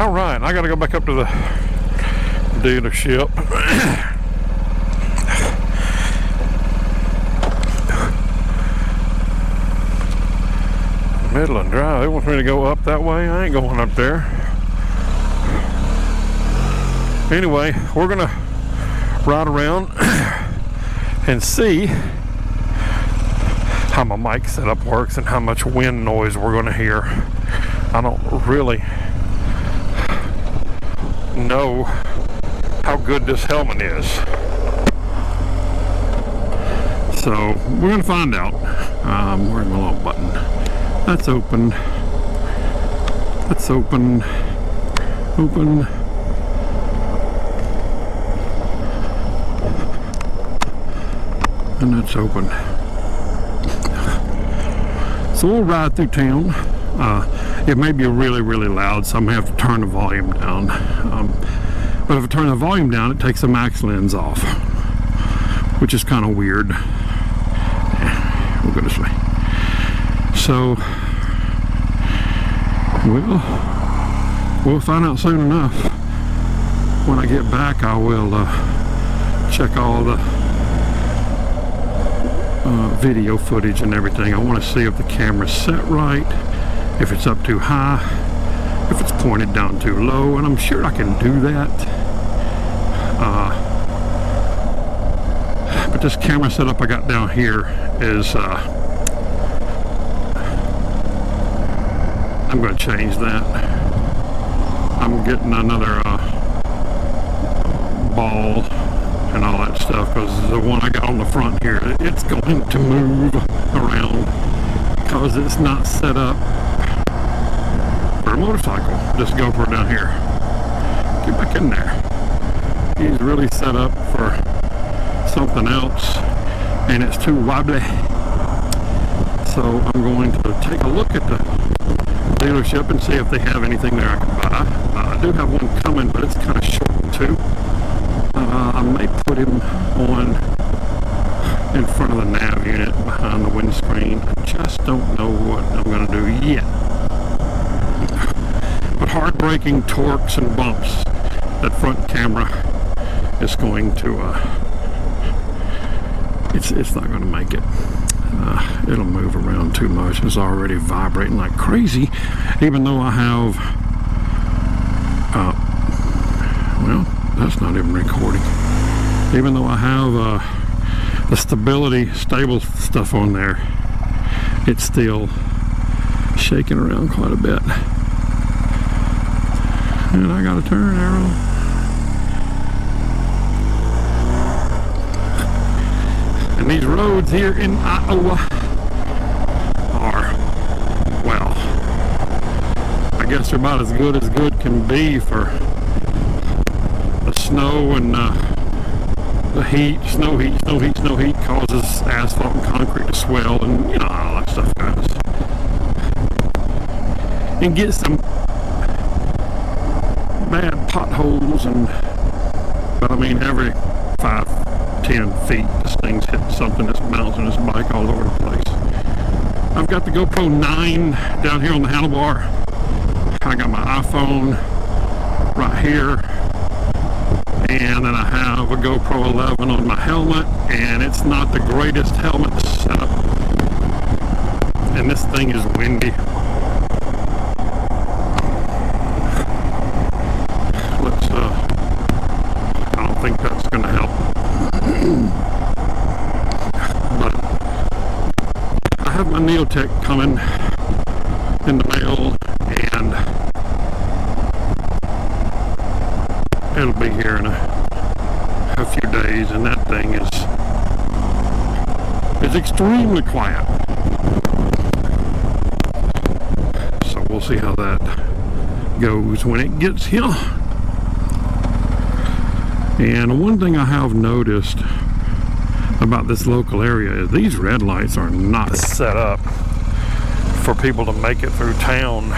All right, I gotta go back up to the dealership. Midland Drive, they want me to go up that way. I ain't going up there. Anyway, we're gonna ride around and see how my mic setup works and how much wind noise we're gonna hear. I don't really know how good this helmet is. So we're gonna find out. Where's my little button? That's open. That's open. Open. And that's open. So we'll ride through town. It may be really, really loud, so I'm gonna have to turn the volume down. But if I turn the volume down, it takes the max lens off, which is kind of weird. We'll go this way. So we'll find out soon enough. When I get back, I will check all the video footage and everything. I want to see if the camera's set right, if it's up too high, if it's pointed down too low, and I'm sure I can do that. But this camera setup I got down here is I'm going to change that. I'm getting another ball and all that stuff, because the one I got on the front here, it's going to move around because it's not set up for a motorcycle. This GoPro down here, get back in there. He's really set up for something else, and it's too wobbly. So I'm going to take a look at the dealership and see if they have anything there I can buy. I do have one coming, but it's kind of short too. I may put him on in front of the nav unit behind the windscreen. I just don't know what I'm going to do yet. But hard braking, torques, and bumps, that front camera is going to, it's not going to make it. It'll move around too much. It's already vibrating like crazy, even though I have, well, that's not even recording. Even though I have the stable stuff on there, it's still shaking around quite a bit. And I got a turn arrow. And these roads here in Iowa are, well, I guess they're about as good can be for the snow and the heat. Snow heat causes asphalt and concrete to swell, and you know how all that stuff goes. And get some bad potholes, but I mean every 5-10 feet this thing's hitting something that's bouncing this bike all over the place. I've got the GoPro 9 down here on the handlebar. I got my iPhone right here, and then I have a GoPro 11 on my helmet, and it's not the greatest helmet setup, and this thing is windy. I don't think that's going to help. But I have my Neotech coming in the mail, and it'll be here in a few days, and that thing is extremely quiet. So we'll see how that goes when it gets here. And one thing I have noticed about this local area is these red lights are not set up for people to make it through town.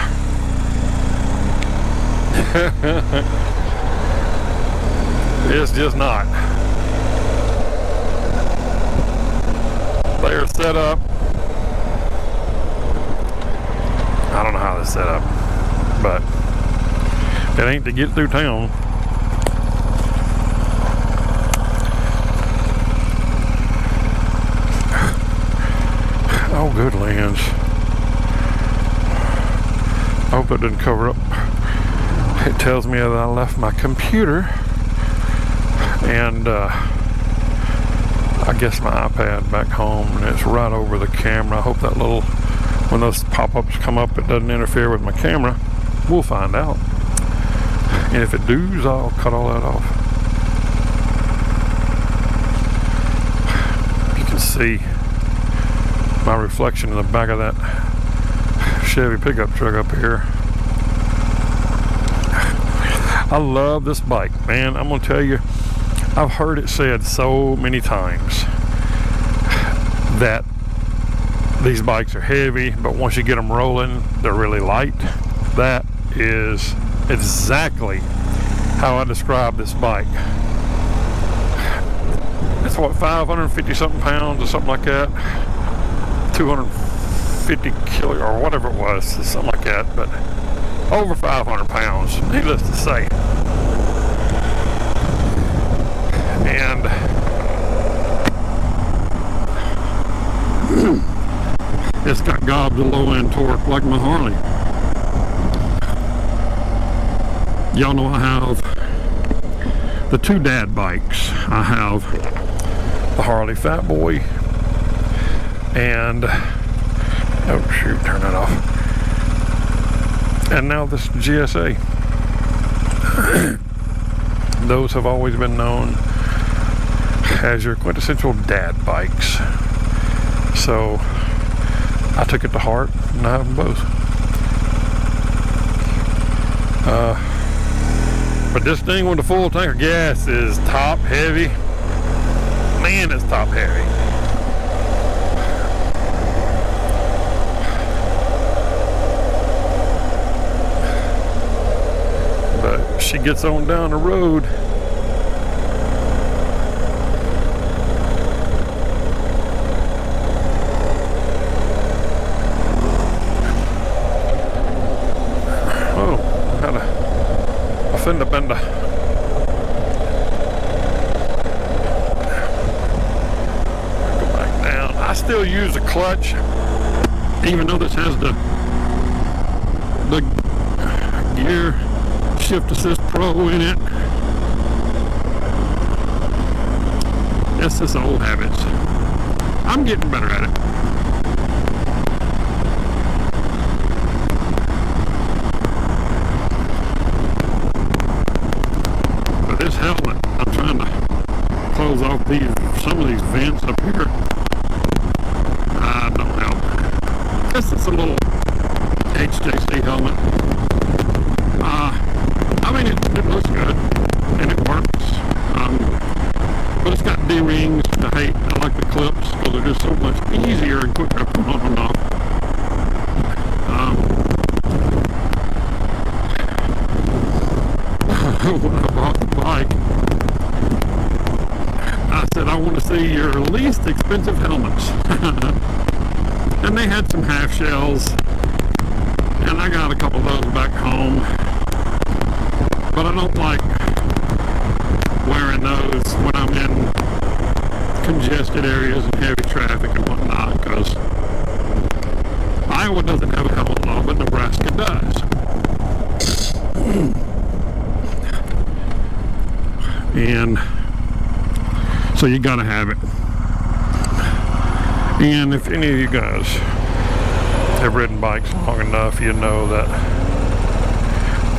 It's just not. They are set up. I don't know how they're set up, but It ain't to get through town. Oh, good lands. I hope it didn't cover up. It tells me that I left my computer and I guess my iPad back home, and it's right over the camera. I hope that little, when those pop-ups come up, it doesn't interfere with my camera. We'll find out. And if it does, I'll cut all that off. You can see my reflection in the back of that Chevy pickup truck up here. I love this bike, man. I'm gonna tell you, I've heard it said so many times that these bikes are heavy, but once you get them rolling, they're really light. That is exactly how I describe this bike. It's what, 550 something pounds or something like that, 250 kilo or whatever it was, something like that, but over 500 pounds, needless to say. And it's got gobs of low-end torque like my Harley. Y'all know I have the two dad bikes. I have the Harley Fat Boy and, oh shoot, turn that off. And now this GSA. Those have always been known as your quintessential dad bikes. So I took it to heart and I have them both. But this thing with the full tank of gas is top heavy. Man, it's top heavy. But she gets on down the road. Fender bender. Go back down. I still use the clutch, even though this has the gear shift assist pro in it. It's just old habits. I'm getting better at it. Helmet. I'm trying to close off some of these vents up here. Don't help. This is a little HJC helmet. I mean, it looks good and it works. But it's got D-rings. I like the clips because they're just so much easier and quicker to put on and off. When I bought the bike, I said, I want to see your least expensive helmets. And they had some half shells, and I got a couple of those back home. But I don't like wearing those when I'm in congested areas and heavy traffic and whatnot, because Iowa doesn't have a helmet law, but Nebraska does. And so you gotta have it. And if any of you guys have ridden bikes long enough, you know that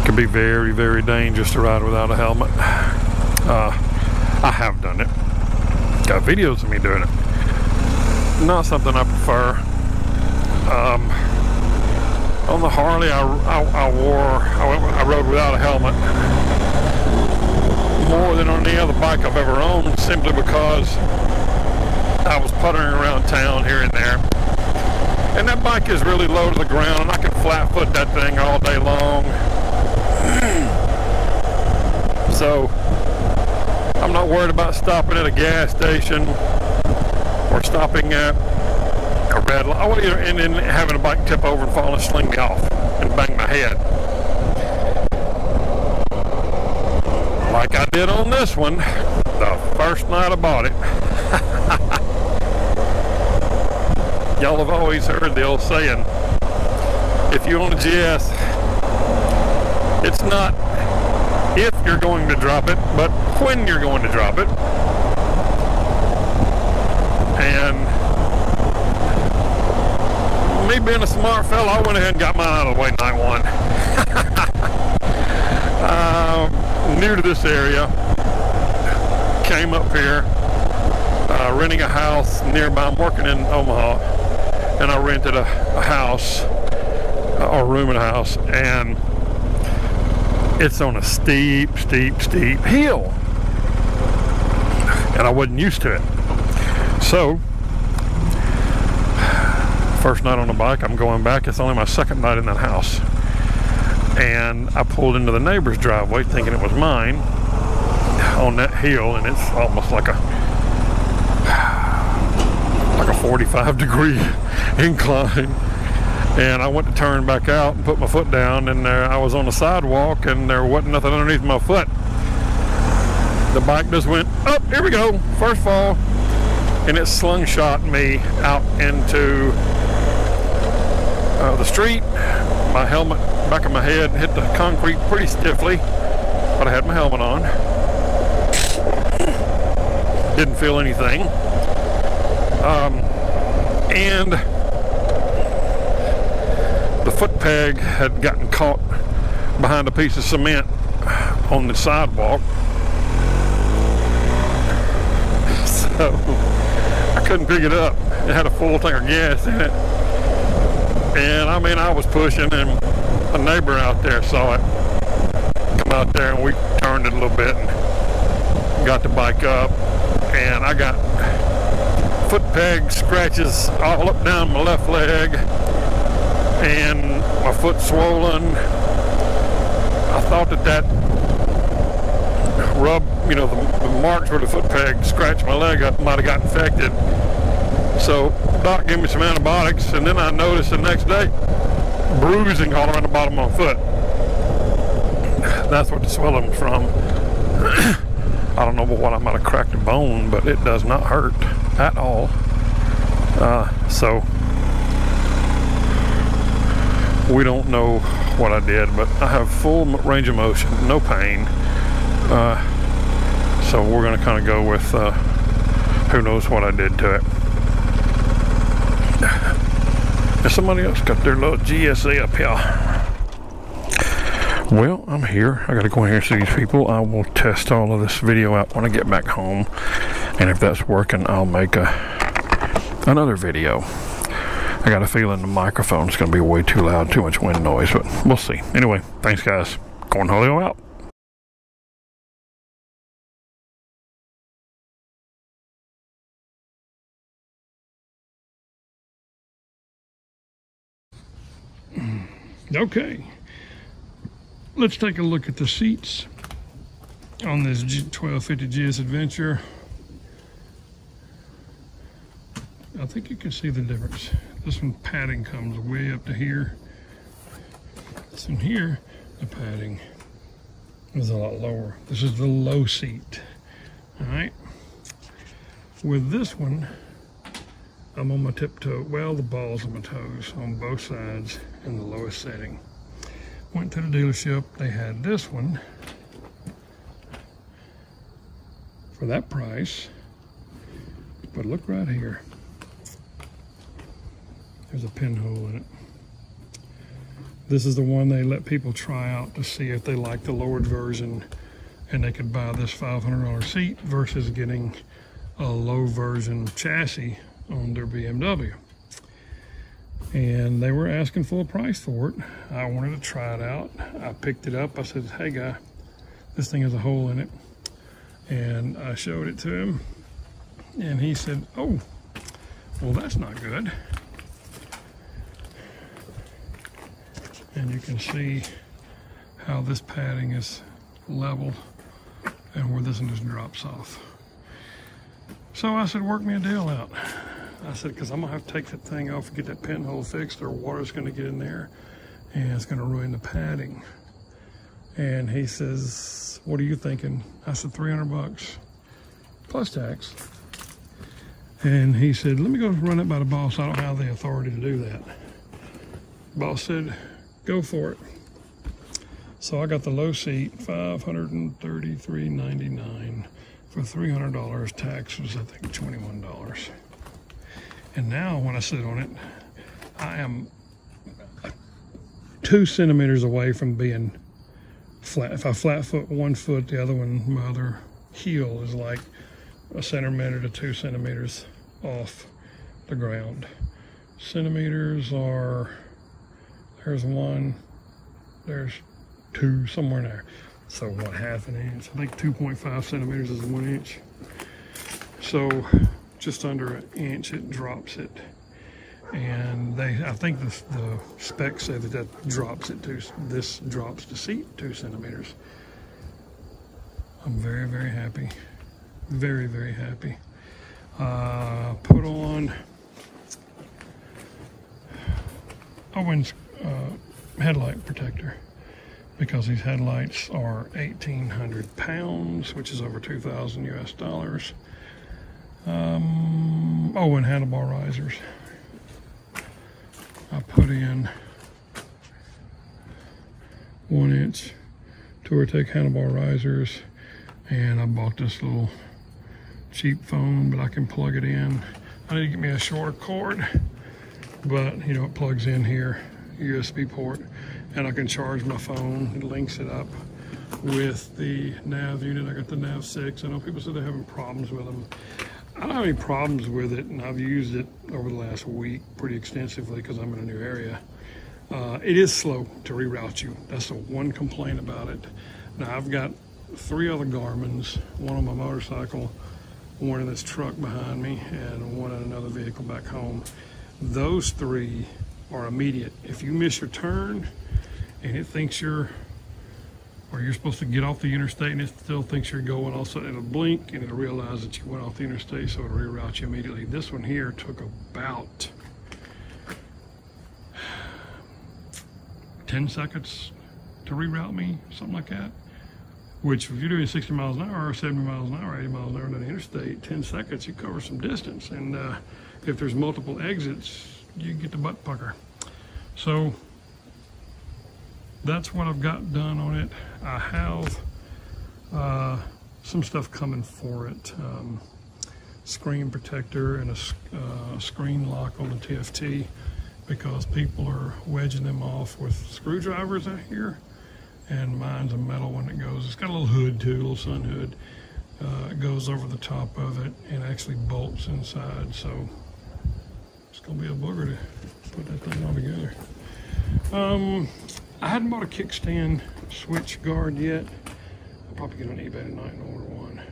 it can be very, very dangerous to ride without a helmet. I have done it. Got videos of me doing it. Not something I prefer. On the Harley, I rode without a helmet more than on any other bike I've ever owned, simply because I was puttering around town here and there. And that bike is really low to the ground, and I can flat foot that thing all day long. So I'm not worried about stopping at a gas station or stopping at a red light and then having a bike tip over and fall and sling me off and bang my head. like I did on this one the first night I bought it. Y'all have always heard the old saying, if you own a GS, it's not if you're going to drop it, but when you're going to drop it. And me being a smart fella, I went ahead and got mine out of the way night one. New to this area, came up here, renting a house nearby. I'm working in Omaha, and I rented a house, or a room in a house, and it's on a steep hill, and I wasn't used to it. So, first night on the bike, I'm going back. It's only my second night in that house. And I pulled into the neighbor's driveway thinking it was mine on that hill, and it's almost like a 45-degree incline. And I went to turn back out and put my foot down, and there I was on the sidewalk, and there wasn't nothing underneath my foot. The bike just went, oh, here we go, first fall, and it slingshot me out into the street. My helmet, back of my head, hit the concrete pretty stiffly, but I had my helmet on. Didn't feel anything. And the foot peg had gotten caught behind a piece of cement on the sidewalk. So I couldn't pick it up. It had a full tank of gas in it. And I mean, I was pushing, and a neighbor out there saw it. Come out there, and we turned it a little bit and got the bike up. And I got foot peg scratches all up down my left leg, and my foot swollen. I thought that rub, you know, the marks where the foot peg scratched my leg up might have got infected. So doc gave me some antibiotics, and then I noticed the next day bruising all around the bottom of my foot. That's what the swelling was from. I don't know what, I might have cracked a bone, but it does not hurt at all. So we don't know what I did, but I have full range of motion, no pain. So we're going to kind of go with who knows what I did to it. And somebody else got their little GSA up here. Well, I'm here. I got to go in here and see these people. I will test all of this video out when I get back home, and if that's working, I'll make another video. I got a feeling the microphone's going to be way too loud, too much wind noise, but we'll see. Anyway, thanks guys. Cornholio out. Okay, let's take a look at the seats on this 1250Gsa Adventure. I think you can see the difference. This one padding comes way up to here. This one here, the padding is a lot lower. This is the low seat. All right. With this one, I'm on my tiptoe, well, the balls of my toes on both sides in the lowest setting. Went to the dealership, they had this one for that price, but look right here. There's a pinhole in it. This is the one they let people try out to see if they like the lowered version, and they could buy this $500 seat versus getting a low version chassis on their BMW. And they were asking full price for it. I wanted to try it out. I picked it up. I said, hey guy, this thing has a hole in it. And I showed it to him, and he said, oh, well, that's not good. And you can see how this padding is leveled and where this one just drops off. So I said, work me a deal out. I said, because I'm going to have to take that thing off and get that pinhole fixed, or water's going to get in there and it's going to ruin the padding. And he says, what are you thinking? I said, 300 bucks plus tax. And he said, let me go run it by the boss. I don't have the authority to do that. Boss said, go for it. So I got the low seat, $533.99 for $300. Tax was, I think, $21. And now when I sit on it, I am 2 centimeters away from being flat. If I flat foot one foot, the other one, my other heel is like a centimeter to 2 centimeters off the ground. Centimeters are, there's 1, there's 2, somewhere in there. So what, half an inch? I think 2.5 centimeters is 1 inch. So just under an inch it drops it. And I think the specs say that drops it to, this drops the seat 2 centimeters. I'm very, very happy. Very, very happy. Put on Owen's headlight protector, because these headlights are 1,800 pounds, which is over 2,000 US dollars. And handlebar risers. I put in 1 inch Touratech handlebar risers, and I bought this little cheap phone, but I can plug it in. I need to get me a shorter cord, but you know, it plugs in here, USB port, and I can charge my phone. It links it up with the nav unit. I got the nav 6. I know people said they're having problems with them. I don't have any problems with it, and I've used it over the last week pretty extensively because I'm in a new area. It is slow to reroute you. That's the one complaint about it. Now, I've got 3 other Garmin's, one on my motorcycle, one in this truck behind me, and one in another vehicle back home. Those 3 are immediate. If you miss your turn and it thinks you're supposed to get off the interstate and it still thinks you're going, all of a sudden it'll blink and it'll realize that you went off the interstate, so it'll reroute you immediately. This one here took about 10 seconds to reroute me, something like that. Which, if you're doing 60 miles an hour, or 70 miles an hour, 80 miles an hour down the interstate, 10 seconds, you cover some distance. And if there's multiple exits, you get the butt pucker. So that's what I've got done on it. I have some stuff coming for it. Screen protector and a screen lock on the TFT, because people are wedging them off with screwdrivers out here. And mine's a metal one that goes, it's got a little hood too, a little sun hood. It goes over the top of it and actually bolts inside. So it's gonna be a booger to put that thing all together. I hadn't bought a kickstand switch guard yet. I'll probably get on eBay tonight and order one.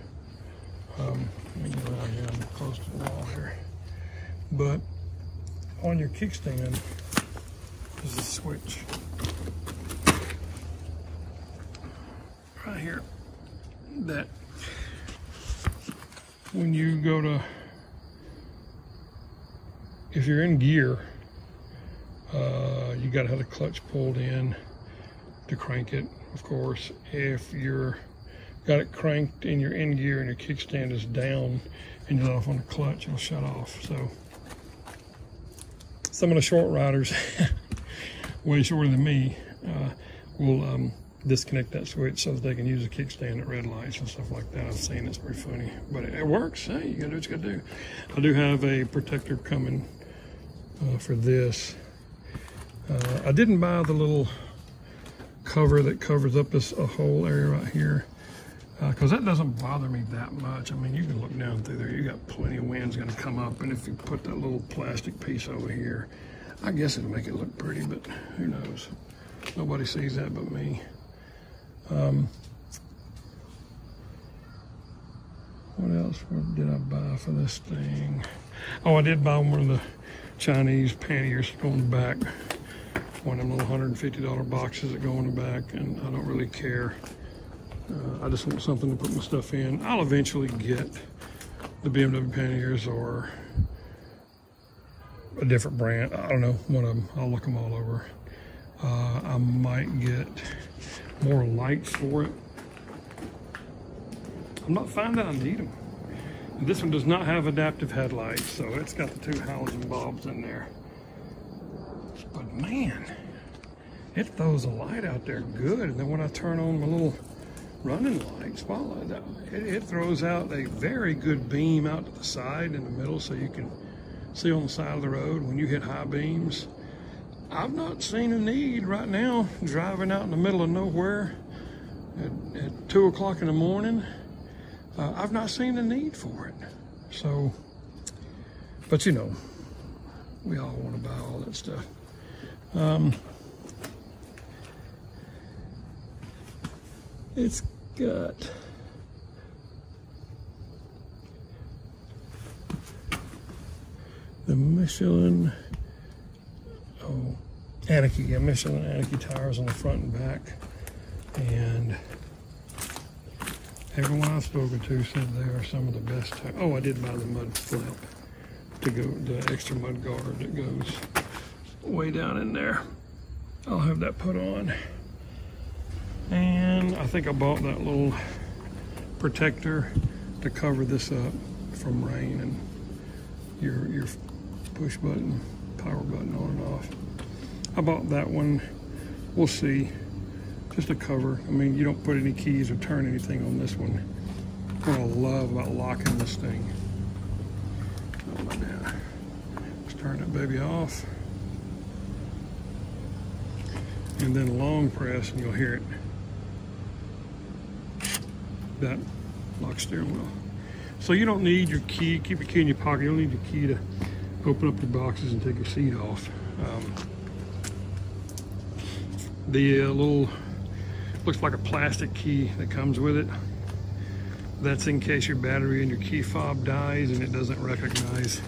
Let me get around here, I'm close to the wall here. But on your kickstand is a switch. Right here, that when you go to, if you're in gear, you got to have the clutch pulled in to crank it, of course. If you're got it cranked and you're in gear and your kickstand is down and you let off on the clutch, it'll shut off. So some of the short riders, way shorter than me, will disconnect that switch so that they can use a kickstand at red lights and stuff like that. I've seen it's pretty funny, but it works. Hey, you gotta do what you gotta do. I do have a protector coming for this. I didn't buy the little cover that covers up this whole area right here, because that doesn't bother me that much. I mean, you can look down through there, you got plenty of wind's gonna come up, and if you put that little plastic piece over here, I guess it'll make it look pretty, but who knows? Nobody sees that but me. What else did I buy for this thing? Oh, I did buy one of the Chinese panniers to go in the back. One of them little $150 boxes that go in the back, and I don't really care. I just want something to put my stuff in. I'll eventually get the Bmw panniers or a different brand. I don't know, one of them. I'll look them all over. I might get more lights for it. I'm not finding I need them. This one does not have adaptive headlights, so it's got the 2 halogen bulbs in there. But man, it throws a light out there good. And then when I turn on my little running light, spotlight, it throws out a very good beam out to the side in the middle, so you can see on the side of the road when you hit high beams. I've not seen a need right now driving out in the middle of nowhere at 2 o'clock in the morning. I've not seen the need for it. So, but you know, we all want to buy all that stuff. It's got the Michelin, Anarchy, yeah, Michelin Anarchy tires on the front and back, and everyone I've spoken to said they are some of the best tires. Oh, I did buy the mud flap to go, the extra mud guard that goes way down in there. I'll have that put on. And I think I bought that little protector to cover this up from rain and your push button, power button on and off. I bought that one. We'll see. Just a cover. I mean, you don't put any keys or turn anything on this one. What I love about locking this thing. Oh my God. Let's turn that baby off. And then long press and you'll hear it. That lock steering wheel. So you don't need your key. Keep your key in your pocket. You don't need your key to open up your boxes and take your seat off. The little, looks like a plastic key that comes with it. That's in case your battery and your key fob dies and it doesn't recognize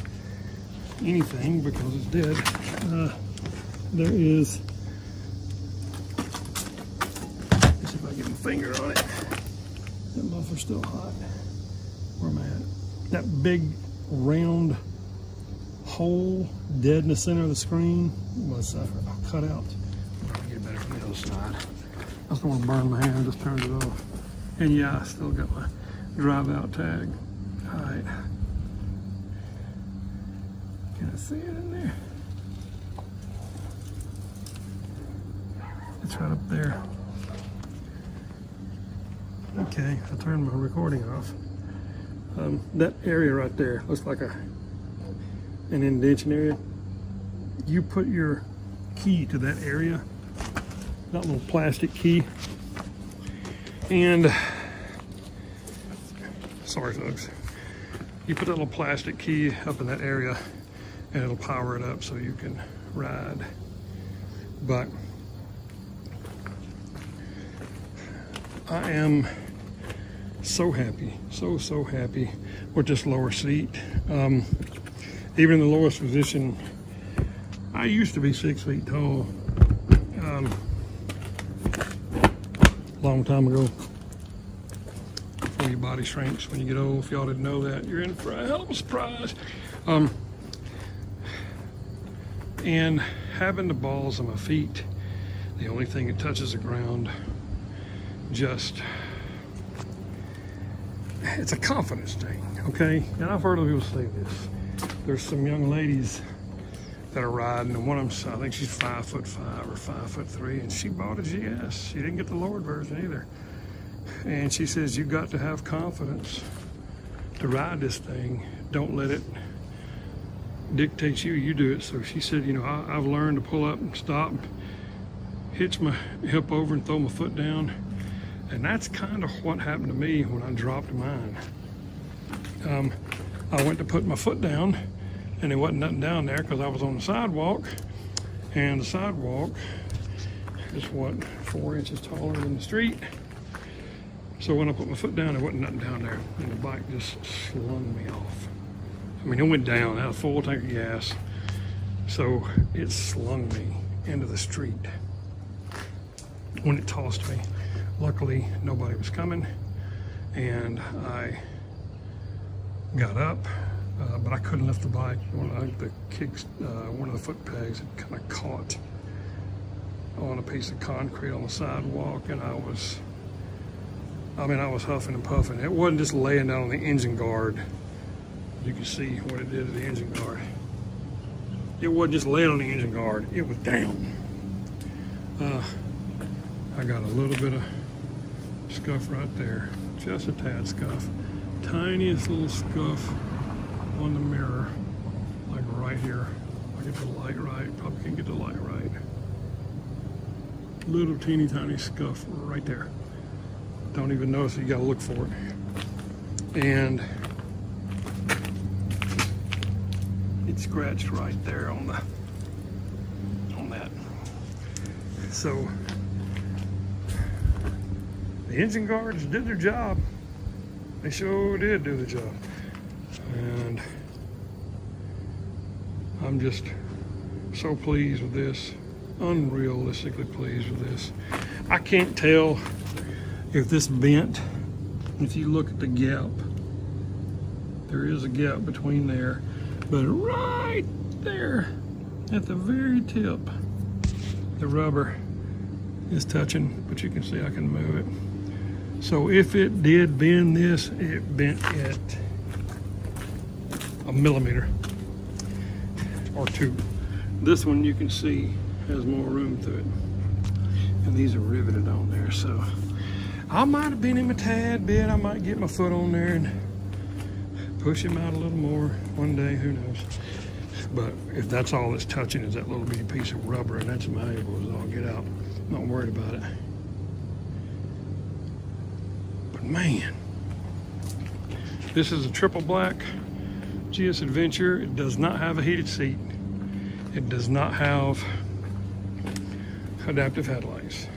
anything because it's dead. There is, let's see if I can get my finger on it. That muffler's still hot. Where am I at? That big round hole dead in the center of the screen was cut out. I'll get it better from the other side. I just don't want to burn my hand, just turned it off. And yeah, I still got my drive out tag. All right. Can I see it in there? It's right up there. Okay, I turned my recording off. That area right there looks like an indentation area. You put your key to that area, that little plastic key, and sorry folks, you put that little plastic key up in that area and it'll power it up so you can ride. But I am so happy, so happy with this lower seat. Even in the lowest position, I used to be 6 feet tall, long time ago. Before your body shrinks when you get old. If y'all didn't know that, you're in for a hell of a surprise. And having the balls on my feet, the only thing that touches the ground, just, it's a confidence thing, okay? And I've heard of people say this. There's some young ladies that are riding, and one of them, I think she's 5'5" or 5'3", and she bought a GS. She didn't get the lowered version either. And she says, you got to have confidence to ride this thing. Don't let it dictate you, you do it. So she said, you know, I've learned to pull up and stop, hitch my hip over and throw my foot down. And that's kind of what happened to me when I dropped mine. I went to put my foot down and there wasn't nothing down there because I was on the sidewalk, and the sidewalk is what, 4 inches taller than the street. So when I put my foot down, there wasn't nothing down there, and the bike just slung me off. I mean, it went down, I had a full tank of gas, so it slung me into the street when it tossed me. Luckily, nobody was coming, and I got up, but I couldn't lift the bike. One of the foot pegs had kind of caught on a piece of concrete on the sidewalk, and I was huffing and puffing. It wasn't just laying down on the engine guard. You can see what it did to the engine guard. It wasn't just laying on the engine guard, it was down. I got a little bit of scuff right there, just a tad scuff. Tiniest little scuff on the mirror, like right here. I get the light right, probably can't get the light right. Little teeny tiny scuff right there. Don't even notice it, you gotta look for it. And it scratched right there on that. So the engine guards did their job. They sure did do the job. And I'm just so pleased with this, unrealistically pleased with this. I can't tell if this bent. If you look at the gap, there is a gap between there, but right there at the very tip, the rubber is touching, but you can see I can move it. So if it did bend this, it bent it a millimeter or two. This one you can see has more room to it, and these are riveted on there. So I might have been him a tad bit. I might get my foot on there and push him out a little more one day, who knows. But if that's all that's touching is that little bitty piece of rubber, and that's malleable as all get out, I'm not worried about it. But man, this is a triple black GS Adventure. It does not have a heated seat. It does not have adaptive headlights.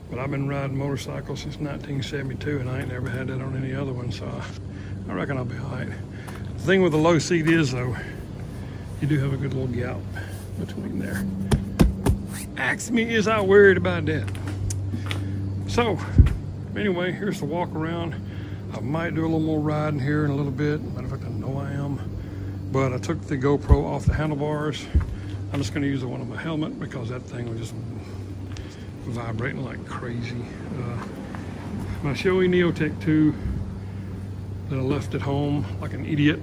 But I've been riding motorcycles since 1972, and I ain't never had that on any other one, so I reckon I'll be all right. The thing with the low seat is, though, you do have a good little gap between there. Ask me, is I worried about that? So, anyway, here's the walk around. I might do a little more riding here in a little bit. Matter of fact, I know I am. But I took the GoPro off the handlebars. I'm just gonna use the one on my helmet because that thing was just vibrating like crazy. My Shoei Neotech 2 that I left at home like an idiot.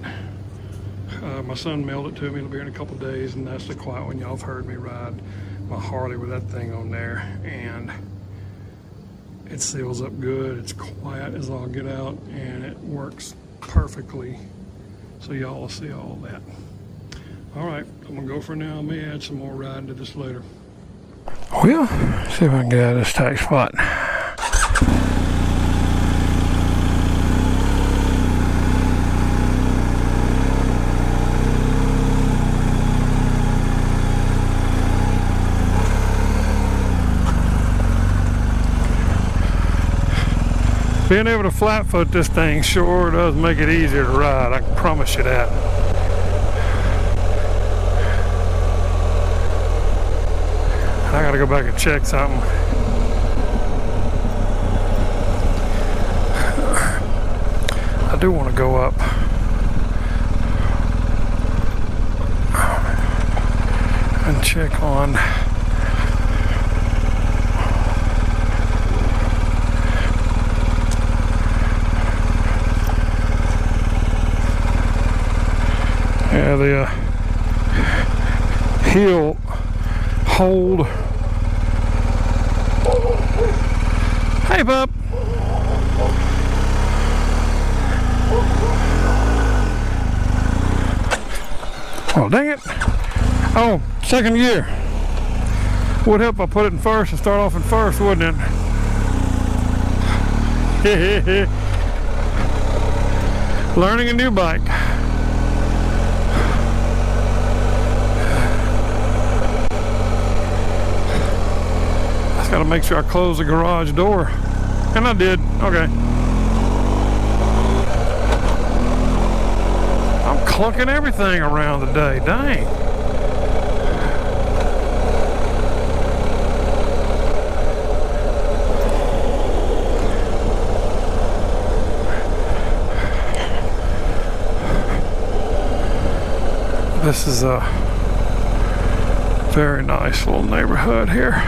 My son mailed it to me. It'll be here in a couple days, and that's the quiet one. Y'all have heard me ride my Harley with that thing on there, and it seals up good. It's quiet as all get out, and it works perfectly. So y'all will see all that. All right, I'm gonna go for now. I may add some more riding to this later. Well, see if I can get out of this tight spot. Being able to flat foot this thing sure does make it easier to ride, I can promise you that. I gotta go back and check something. I do want to go up and check on the heel hold. Hey, bub. Oh, dang it. Oh, second gear. Would help if I put it in first and start off in first, wouldn't it? Learning a new bike. Gotta make sure I close the garage door. And I did. Okay. I'm clunking everything around today. Dang. This is a very nice little neighborhood here.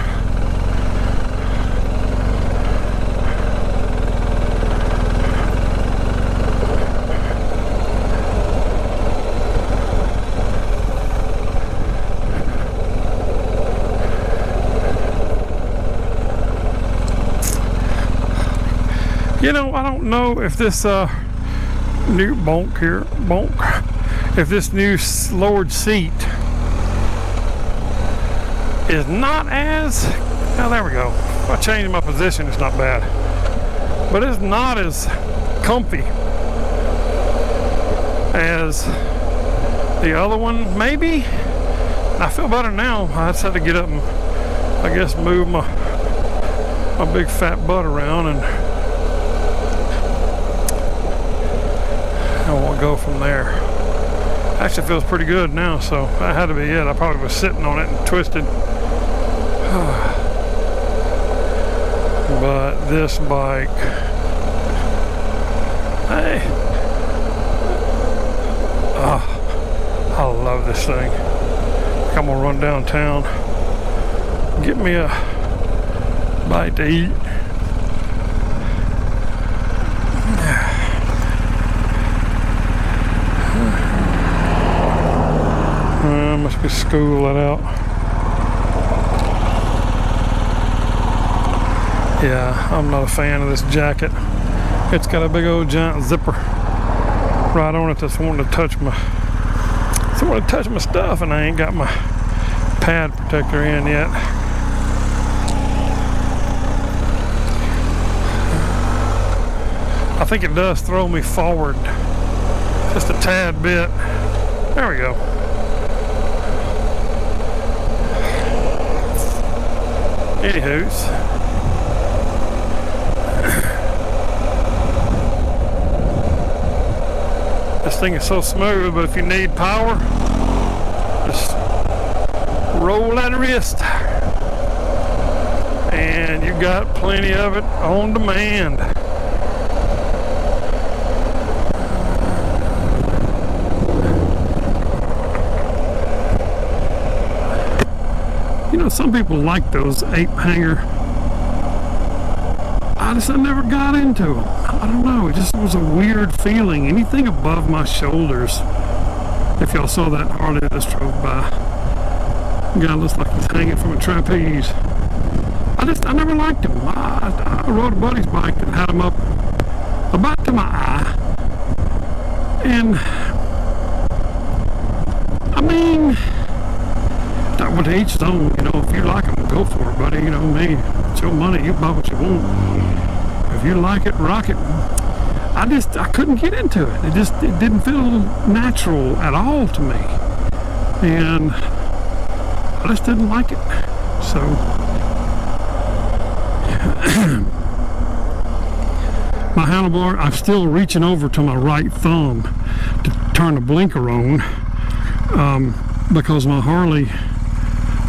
You know, I don't know if this new if this new lowered seat is not as, oh, there we go. If I change my position, it's not bad. But it's not as comfy as the other one, maybe. I feel better now. I just had to get up and, I guess, move my big fat butt around, and we'll go from there. Actually feels pretty good now, so that had to be it. I probably was sitting on it and twisted. But this bike, hey, oh, I love this thing. I'm gonna run downtown, get me a bite to eat. Must be school let out. Yeah, I'm not a fan of this jacket. It's got a big old giant zipper right on it that's wanting to touch my stuff, and I ain't got my pad protector in yet. I think it does throw me forward just a tad bit. There we go. Anywho's, this thing is so smooth, but if you need power, just roll that wrist and you got plenty of it on demand. You know, some people like those ape hanger. I never got into them. I don't know, it just was a weird feeling. Anything above my shoulders. If y'all saw that Harley that just drove by, the guy looks like he's hanging from a trapeze. I never liked them. I rode a buddy's bike that had them up about to my eye, and I mean, that would each his own. You know, if you like them, go for it, buddy. You know me, it's your money. You buy what you want. If you like it, rock it. I couldn't get into it. It didn't feel natural at all to me, and I just didn't like it. So my handlebar, I'm still reaching over to my right thumb to turn the blinker on, because my Harley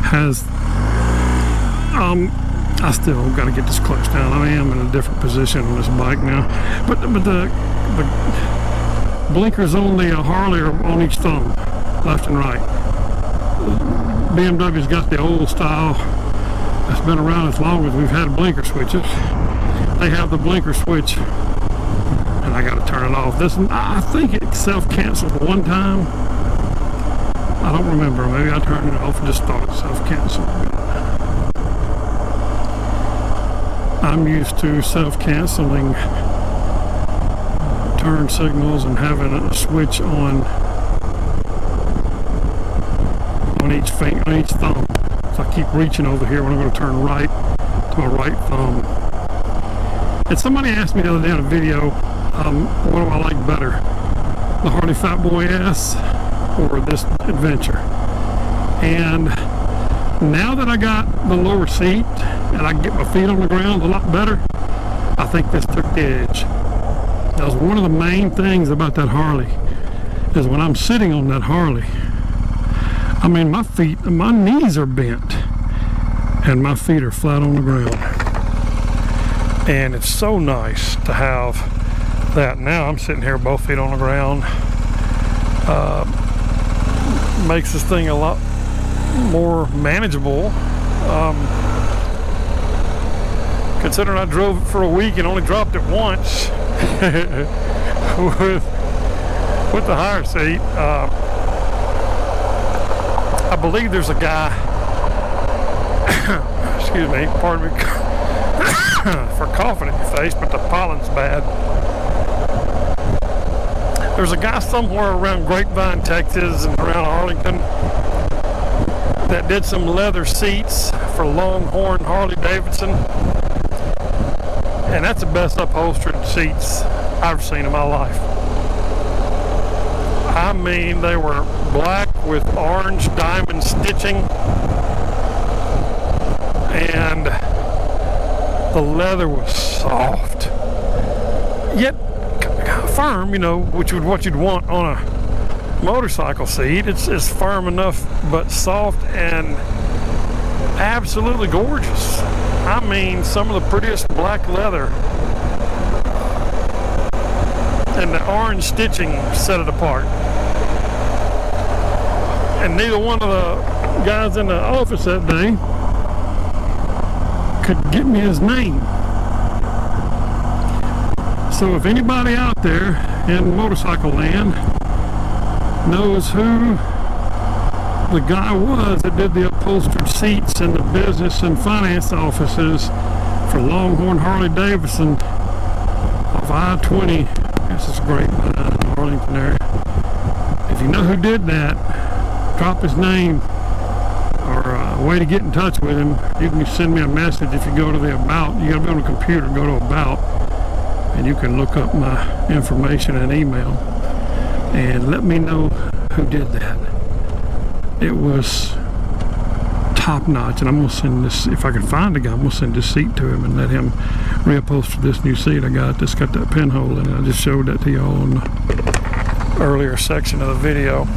has, I still got to get this clutch down. I am in a different position on this bike now, but the blinkers on the Harley are on each thumb, left and right. BMW's got the old style that's been around as long as we've had blinker switches. They have the blinker switch, and I got to turn it off. I think it self-canceled one time. I don't remember. Maybe I turned it off and just thought it self-canceled. I'm used to self-canceling turn signals and having a switch on each finger, on each thumb. So I keep reaching over here when I'm going to turn right to my right thumb. And somebody asked me the other day in a video, what do I like better, the Harley Fat Boy S or this Adventure? And now that I got the lower seat and I can get my feet on the ground a lot better, I think this took the edge. That was one of the main things about that Harley, is when I'm sitting on that Harley, I mean, my knees are bent and my feet are flat on the ground. And it's so nice to have that. Now I'm sitting here both feet on the ground. Makes this thing a lot more manageable. Considering I drove it for a week and only dropped it once with the higher seat. I believe there's a guy, excuse me, pardon me, for coughing in your face, but the pollen's bad. There's a guy somewhere around Grapevine, Texas, and around Arlington that did some leather seats for Longhorn Harley Davidson, and that's the best upholstered seats I've seen in my life. I mean, they were black with orange diamond stitching, and the leather was soft, yet firm, you know, which would what you'd want on a motorcycle seat. It's firm enough, but soft and absolutely gorgeous. I mean, some of the prettiest black leather, and the orange stitching set it apart. And neither one of the guys in the office that day could get me his name. So if anybody out there in motorcycle land knows who the guy was that did the upholstered seats in the business and finance offices for Longhorn Harley Davidson off I-20, I guess it's great Arlington area. If you know who did that, drop his name or a way to get in touch with him. You can send me a message if you go to the About. You gotta be on the computer, go to About, and you can look up my information and email and let me know who did that. It was top notch, and I'm gonna send this, if I can find the guy, I'm gonna send this seat to him and let him reupholster this new seat I got that's got that pinhole in it. I just showed that to y'all on the earlier section of the video.